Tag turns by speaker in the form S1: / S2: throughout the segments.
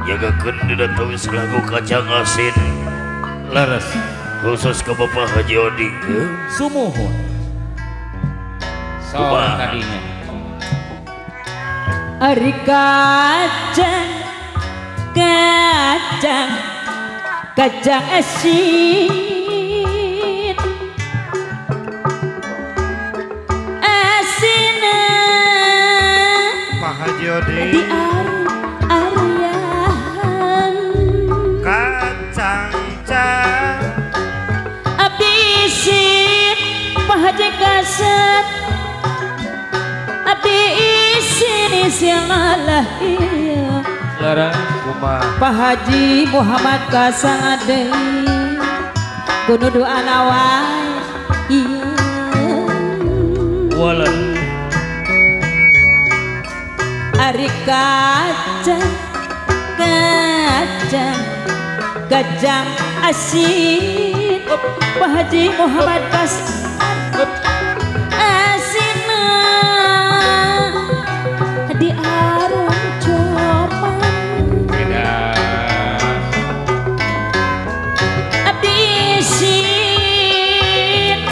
S1: Jagakeun dina tawis lagu kacang asin
S2: Laras
S1: khusus ke Bapak Haji Odi.
S2: sumuhun soal tadinya
S3: Ari kacang kacang kacang asin asin
S4: Pak Haji Odi
S3: di arian
S4: kacang cang
S3: abisin Pak Haji kaset abisin isialah iya
S2: Laras
S4: kumah
S3: Pak Haji Muhammad Kasangade kudu doa nawai iya
S2: walan
S3: Ari kacang kacang kacang asin Pak Haji Muhammad Kasangade asin di arung coman
S2: beda
S3: abisin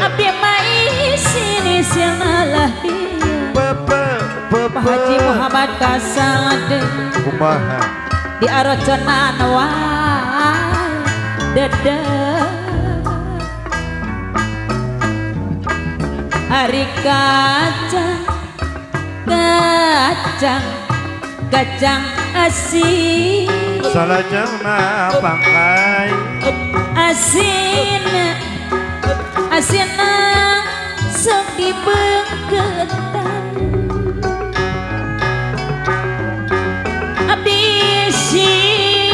S3: abi maisin isialah Pak Haji Muhammad Kasangade
S4: kumaha
S3: di aroconan wae dede Ari kacang kacang kacang asin
S4: salajengna pangkai
S3: asin asin sok dibeungketan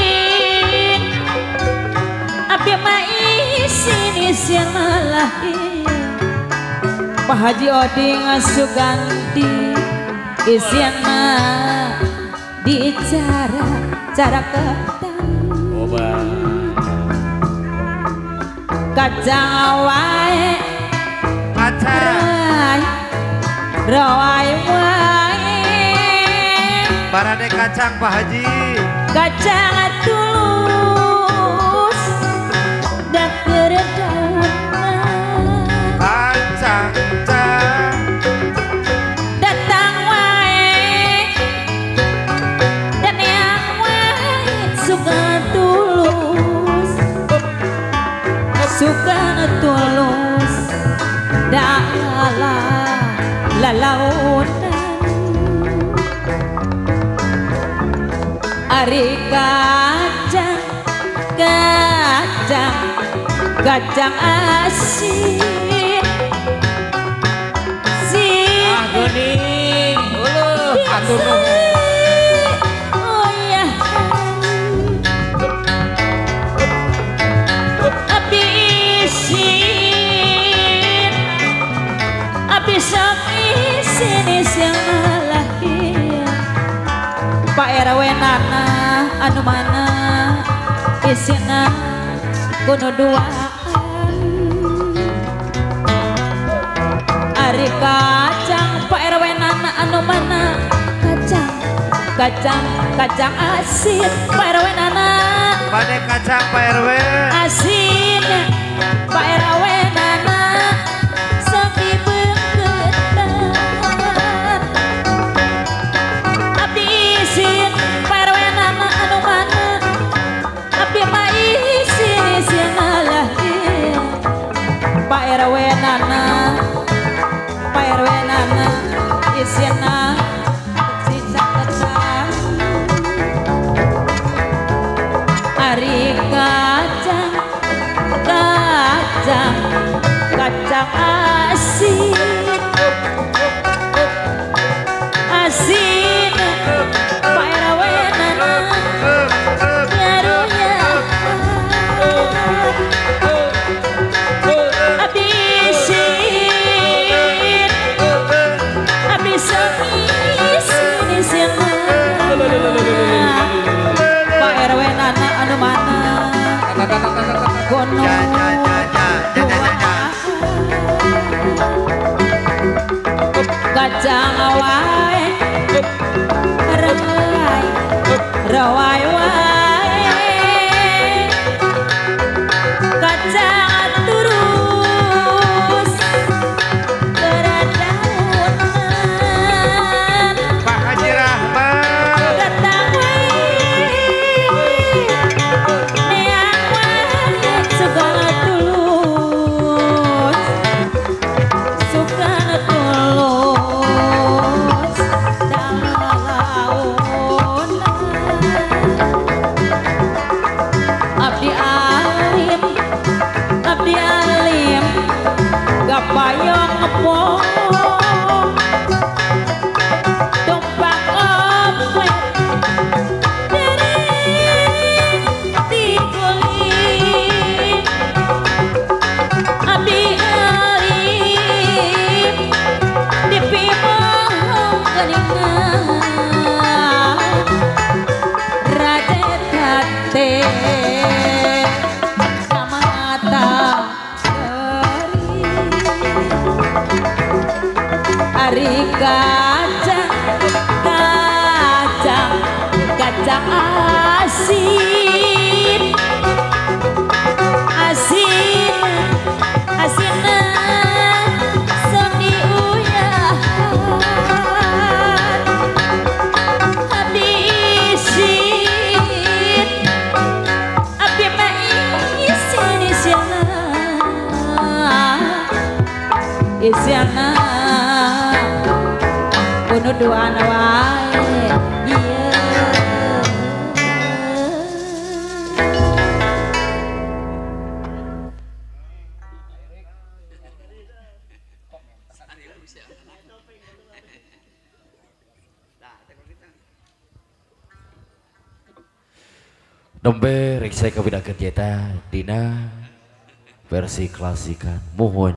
S3: abisin abi maisin isialah Pak Haji Odi ngasuganti isiana di cara ketang
S2: obat
S3: kacang wae
S4: kacang
S3: rai wae
S4: barade kacang Pak Haji
S3: kacang tulus dak keredauna
S4: kacang cang
S3: datang wae dan yang wae suka tulus dalam lalaunan Ari kacang kacang kacang asin
S2: Gening atur nuhun
S3: oh ya abi isin abi sok isin yang lahir Pak RW nana anu mana isina kuno duaan Ari kacang Pak RW nana anu mana kacang kacang kacang asin Pak RW nana
S4: Bade kacang Pak RW
S3: asin Pak RW nana sok dibeungketan abdi isin Pak RW nana anu mana abdi mah isin isina lahir Pak RW nana Pak RW nana isina sisa kacang Ari kacang kacang kacang kacang kacang asin asin asin sok diuyahan habisin abdi mah isin isiana bunuh duana wae iya
S1: Nembe rek saya kawidakeun eta dina versi klasikan mohon